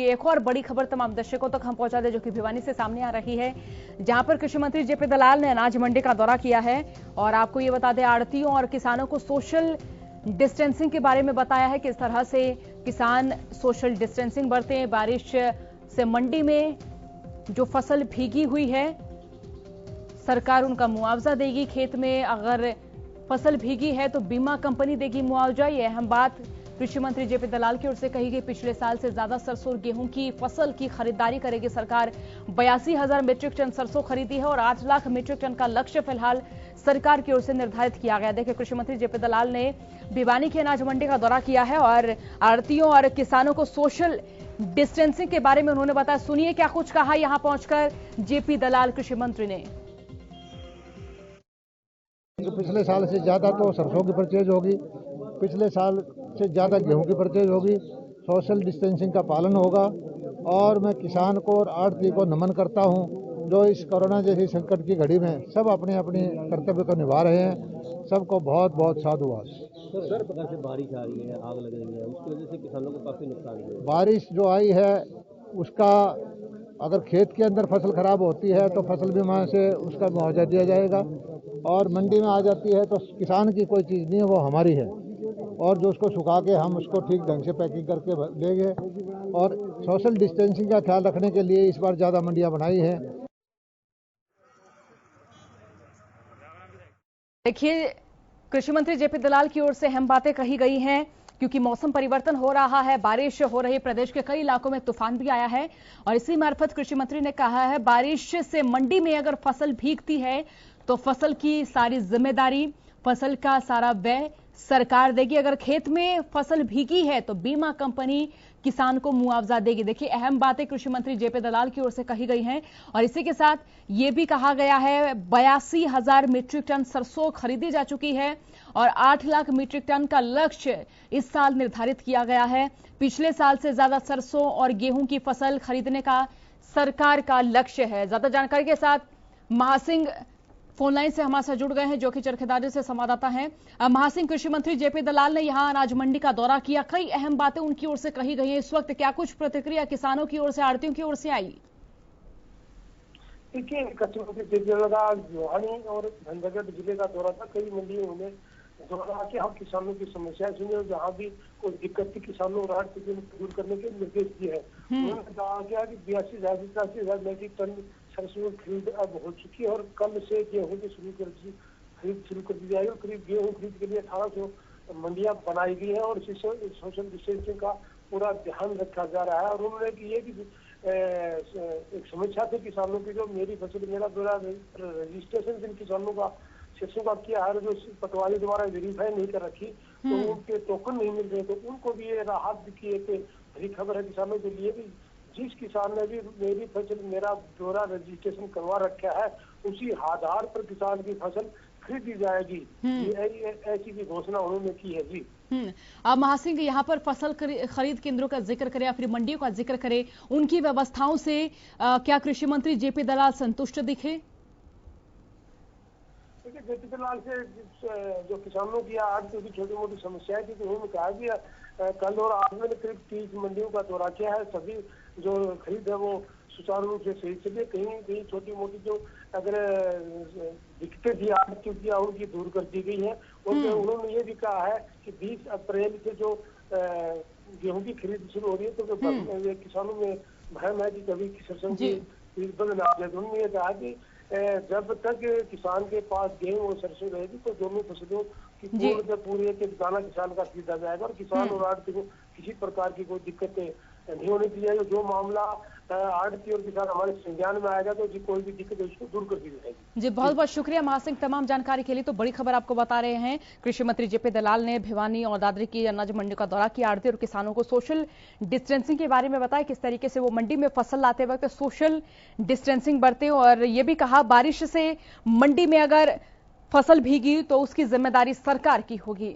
एक और बड़ी खबर तमाम दर्शकों तक हम पहुंचा दे, जो कि भिवानी से सामने आ रही है, जहां पर कृषि मंत्री जेपी दलाल ने अनाज मंडी का दौरा किया है। और आपको ये बता दें, आड़तियों और किसानों को सोशल डिस्टेंसिंग के बारे में बताया है, किस तरह से किसान सोशल डिस्टेंसिंग बरते। बारिश से मंडी में जो फसल भीगी हुई है, सरकार उनका मुआवजा देगी। खेत में अगर फसल भीगी है तो बीमा कंपनी देगी मुआवजा। ये अहम बात कृषि मंत्री जेपी दलाल की ओर से कही गई। पिछले साल से ज्यादा सरसों और गेहूं की फसल की खरीदारी करेगी सरकार। 82,000 मीट्रिक टन सरसों खरीदी है और 8 लाख मीट्रिक टन का लक्ष्य फिलहाल सरकार की ओर से निर्धारित किया गया। देखिए, कृषि मंत्री जेपी दलाल ने भिवानी की अनाज मंडी का दौरा किया है और आड़तियों और किसानों को सोशल डिस्टेंसिंग के बारे में उन्होंने बताया। सुनिए क्या कुछ कहा यहां पहुंचकर जेपी दलाल कृषि मंत्री ने। पिछले साल से ज्यादा तो सरसों की परचेज होगी, पिछले साल से ज्यादा गेहूं की परचेज होगी, सोशल डिस्टेंसिंग का पालन होगा। और मैं किसान को और आड़ती को नमन करता हूं, जो इस कोरोना जैसी संकट की घड़ी में सब अपने अपने कर्तव्य को निभा रहे हैं। सबको बहुत बहुत साधुवाद। हर प्रकार से बारिश आ रही है, आग लग रही है, उसकी वजह से किसानों को काफी नुकसान है। बारिश जो आई है उसका अगर खेत के अंदर फसल खराब होती है तो फसल बीमा से उसका मुआवजा दिया जाएगा, और मंडी में आ जाती है तो किसान की कोई चीज़ नहीं है, वो हमारी है। और जो उसको सुखा के हम उसको ठीक ढंग से पैकिंग करके देंगे। और सोशल डिस्टेंसिंग का ख्याल रखने के लिए इस बार ज़्यादा मंडियां बनाई हैं। देखिए, कृषि मंत्री जेपी दलाल की ओर से अहम बातें कही गई हैं, क्योंकि मौसम परिवर्तन हो रहा है, बारिश हो रही, प्रदेश के कई इलाकों में तूफान भी आया है। और इसी मार्फत कृषि मंत्री ने कहा है, बारिश से मंडी में अगर फसल भीगती है तो फसल की सारी जिम्मेदारी, फसल का सारा व्यय सरकार देगी। अगर खेत में फसल भीगी है तो बीमा कंपनी किसान को मुआवजा देगी। देखिए, अहम बातें कृषि मंत्री जेपी दलाल की ओर से कही गई हैं। और इसी के साथ यह भी कहा गया है, 82,000 मीट्रिक टन सरसों खरीदी जा चुकी है और 8 लाख मीट्रिक टन का लक्ष्य इस साल निर्धारित किया गया है। पिछले साल से ज्यादा सरसों और गेहूं की फसल खरीदने का सरकार का लक्ष्य है। ज्यादा जानकारी के साथ महासिंह फोनलाइन से हमारे साथ जुड़ गए हैं, जो कि चरखेदारी से संवाददाता हैं। महासिंह, कृषि मंत्री जेपी दलाल ने यहां अनाज मंडी का दौरा किया, कई अहम बातें उनकी ओर से कही गई हैं। इस वक्त क्या कुछ प्रतिक्रिया किसानों की ओर से, आड़तियों की ओर से आई? देखिए, कृषि मंत्री जेपी दलाल भिवानी और धनगढ़ जिले का दौरा था। कई मंडियों में दौरा के हम किसानों की समस्याएं सुनी और जहाँ भी कोई दिक्कत थी किसानों और आड़तियों को दूर करने के निर्देश दिए हैं। उन्होंने कहा गया कि 82,000 मीट्रिक टन सरसों खरीद अब हो चुकी है और कल से गेहूं की खरीद शुरू कर दी जाएगी। और करीब गेहूं खरीद के लिए 1800 मंडियां बनाई गई हैं और सोशल डिस्टेंसिंग का पूरा ध्यान रखा जा रहा है। और उन्होंने ये भी एक समस्या थी किसानों की, जो मेरी फसल मेरा ब्यौरा रजिस्ट्रेशन जिन किसानों का सरसों का किया है, जो पटवारी द्वारा वेरीफाई नहीं कर रखी तो उनके टोकन नहीं मिल रहे, तो उनको भी ये राहत की एक बड़ी खबर है किसानों के लिए भी। जिस किसान ने भी मेरी फसल मेरा ब्यौरा रजिस्ट्रेशन करवा रखा है, उसी आधार पर किसान की फसल खरीदी जाएगी। ऐसी भी घोषणा उन्होंने की है जी। अब महासिंह, यहाँ पर फसल खरीद केंद्रों का जिक्र करें या फिर मंडियों का जिक्र करें, उनकी व्यवस्थाओं से क्या कृषि मंत्री जेपी दलाल संतुष्ट दिखे? देखिए, जेपी दलाल से जो किसानों की आज की छोटी मोटी समस्याएं थी, तो उन्होंने कहा कि कल और आज मैंने करीब 30 मंडियों का दौरा किया है। सभी जो खरीद है वो सुचारू रूप से सही चलिए। कहीं छोटी मोटी जो अगर दिक्कतें थी आड़तियों की उनकी दूर कर दी गई है। और उन्होंने ये भी कहा है कि 20 अप्रैल से जो गेहूं की खरीद शुरू हो रही है, तो किसानों में भ्रम है कि कभी सरसों की खरीद बंद ना जाए। उन्होंने ये कहा कि जब तक किसान के पास गेहूं और सरसों रहेगी तो दोनों फसलों की पूरी एक दाना किसान का खरीदा जाएगा और किसान और आड़ती को किसी प्रकार की कोई दिक्कतें नहीं होनी चाहिए। जो मामला आड़ती और किसान हमारे संज्ञान में आएगा तो जी कोई भी दिक्कत है उसको दूर कर दी जाएगी। जी, बहुत बहुत शुक्रिया महासिंह तमाम जानकारी के लिए। तो बड़ी खबर आपको बता रहे हैं, कृषि मंत्री जेपी दलाल ने भिवानी और दादरी की अनाज मंडी का दौरा किया, आड़ती और किसानों को सोशल डिस्टेंसिंग के बारे में बताया, किस तरीके से वो मंडी में फसल लाते वक्त सोशल डिस्टेंसिंग बरते। और ये भी कहा, बारिश से मंडी में अगर फसल भीगी तो उसकी जिम्मेदारी सरकार की होगी।